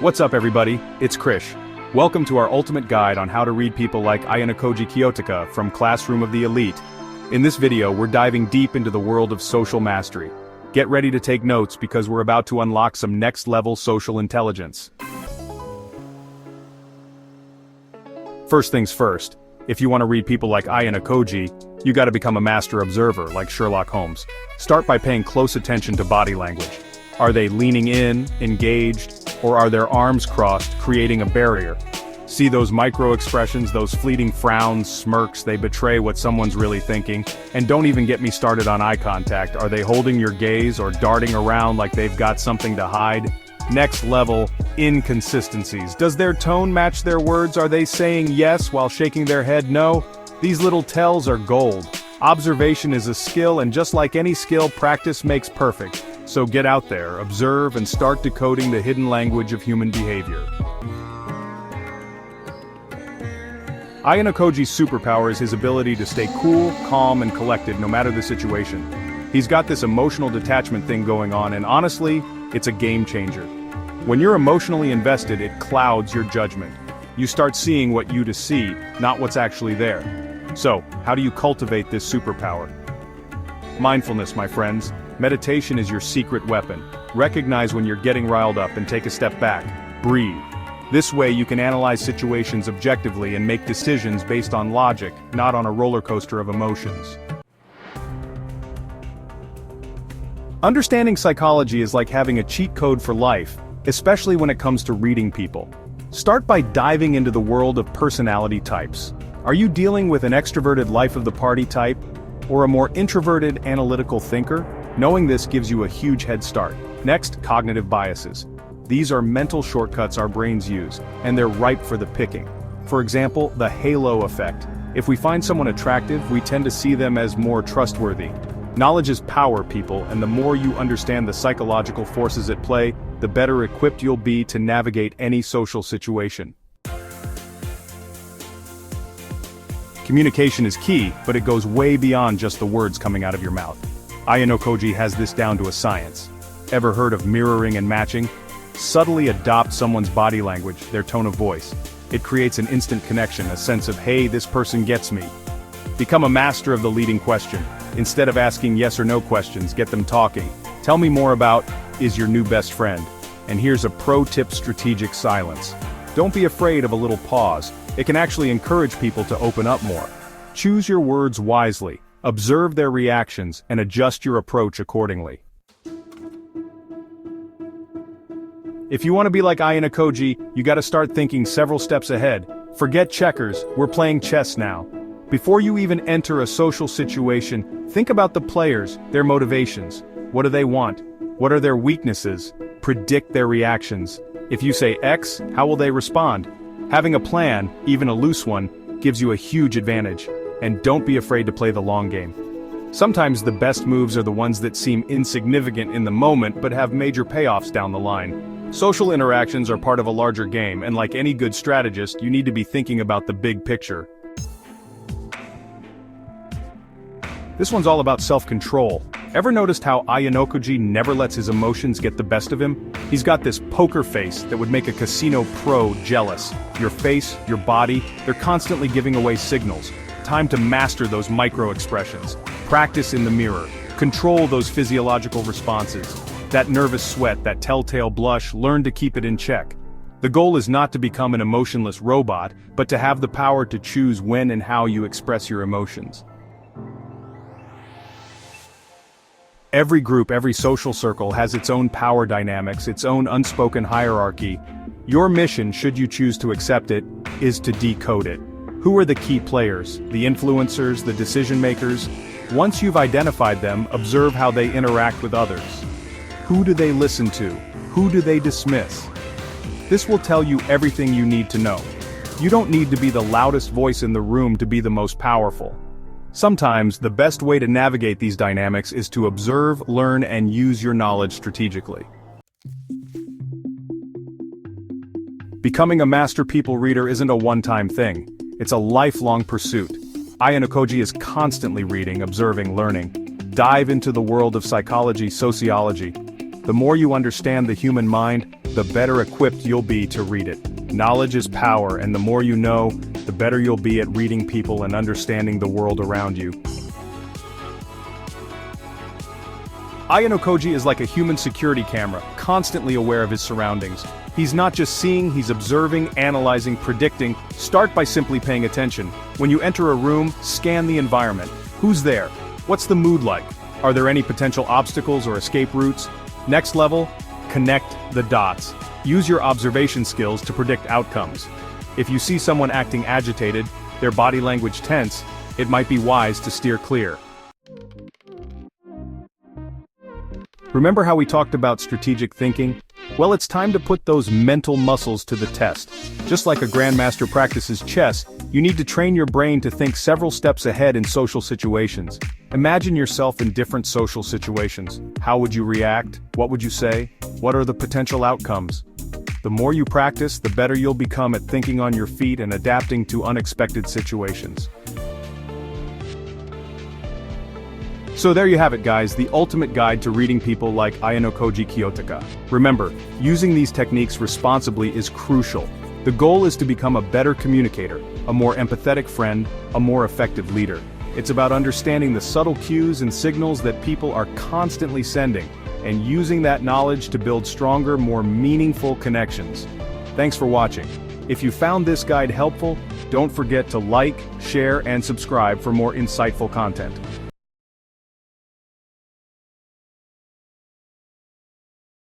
What's up everybody, it's Krish. Welcome to our ultimate guide on how to read people like Ayanokoji Kiyotaka from Classroom of the Elite. In this video, we're diving deep into the world of social mastery. Get ready to take notes because we're about to unlock some next-level social intelligence. First things first, if you want to read people like Ayanokoji, you gotta become a master observer like Sherlock Holmes. Start by paying close attention to body language. Are they leaning in, engaged, or are their arms crossed, creating a barrier? See those micro-expressions, those fleeting frowns, smirks, they betray what someone's really thinking. And don't even get me started on eye contact. Are they holding your gaze or darting around like they've got something to hide? Next level, inconsistencies. Does their tone match their words? Are they saying yes while shaking their head no? These little tells are gold. Observation is a skill, and just like any skill, practice makes perfect. So get out there, observe, and start decoding the hidden language of human behavior. Ayanokoji's superpower is his ability to stay cool, calm, and collected no matter the situation. He's got this emotional detachment thing going on, and honestly, it's a game changer. When you're emotionally invested, it clouds your judgment. You start seeing what you to see, not what's actually there. So, how do you cultivate this superpower? Mindfulness, my friends. Meditation is your secret weapon. Recognize when you're getting riled up and take a step back. Breathe. This way you can analyze situations objectively and make decisions based on logic, not on a roller coaster of emotions. Understanding psychology is like having a cheat code for life, especially when it comes to reading people. Start by diving into the world of personality types. Are you dealing with an extroverted life-of-the-party type, or a more introverted analytical thinker? Knowing this gives you a huge head start. Next, cognitive biases. These are mental shortcuts our brains use, and they're ripe for the picking. For example, the halo effect. If we find someone attractive, we tend to see them as more trustworthy. Knowledge is power, people, and the more you understand the psychological forces at play, the better equipped you'll be to navigate any social situation. Communication is key, but it goes way beyond just the words coming out of your mouth. Ayanokoji has this down to a science. Ever heard of mirroring and matching? Subtly adopt someone's body language, their tone of voice. It creates an instant connection, a sense of, hey, this person gets me. Become a master of the leading question. Instead of asking yes or no questions, get them talking. Tell me more about, is your new best friend? And here's a pro tip: strategic silence. Don't be afraid of a little pause. It can actually encourage people to open up more. Choose your words wisely. Observe their reactions, and adjust your approach accordingly. If you want to be like Ayanokoji, you gotta start thinking several steps ahead. Forget checkers, we're playing chess now. Before you even enter a social situation, think about the players, their motivations. What do they want? What are their weaknesses? Predict their reactions. If you say X, how will they respond? Having a plan, even a loose one, gives you a huge advantage. And don't be afraid to play the long game. Sometimes the best moves are the ones that seem insignificant in the moment but have major payoffs down the line. Social interactions are part of a larger game, and like any good strategist, you need to be thinking about the big picture. This one's all about self-control. Ever noticed how Ayanokoji never lets his emotions get the best of him? He's got this poker face that would make a casino pro jealous. Your face, your body, they're constantly giving away signals. Time to master those micro-expressions. Practice in the mirror. Control those physiological responses. That nervous sweat, that telltale blush, learn to keep it in check. The goal is not to become an emotionless robot, but to have the power to choose when and how you express your emotions. Every group, every social circle has its own power dynamics, its own unspoken hierarchy. Your mission, should you choose to accept it, is to decode it. Who are the key players, the influencers, the decision makers? Once you've identified them, observe how they interact with others. Who do they listen to? Who do they dismiss? This will tell you everything you need to know. You don't need to be the loudest voice in the room to be the most powerful. Sometimes, the best way to navigate these dynamics is to observe, learn, and use your knowledge strategically. Becoming a master people reader isn't a one-time thing. It's a lifelong pursuit. Ayanokoji is constantly reading, observing, learning. Dive into the world of psychology, sociology. The more you understand the human mind, the better equipped you'll be to read it. Knowledge is power, and the more you know, the better you'll be at reading people and understanding the world around you. Ayano Koji is like a human security camera, constantly aware of his surroundings. He's not just seeing, he's observing, analyzing, predicting. Start by simply paying attention. When you enter a room, scan the environment. Who's there? What's the mood like? Are there any potential obstacles or escape routes? Next level, connect the dots. Use your observation skills to predict outcomes. If you see someone acting agitated, their body language tense, it might be wise to steer clear. Remember how we talked about strategic thinking? Well, it's time to put those mental muscles to the test. Just like a grandmaster practices chess, you need to train your brain to think several steps ahead in social situations. Imagine yourself in different social situations. How would you react? What would you say? What are the potential outcomes? The more you practice, the better you'll become at thinking on your feet and adapting to unexpected situations. So there you have it, guys, the ultimate guide to reading people like Ayano Koji Kiyotaka. Remember, using these techniques responsibly is crucial. The goal is to become a better communicator, a more empathetic friend, a more effective leader. It's about understanding the subtle cues and signals that people are constantly sending, and using that knowledge to build stronger, more meaningful connections. Thanks for watching. If you found this guide helpful, don't forget to like, share, and subscribe for more insightful content.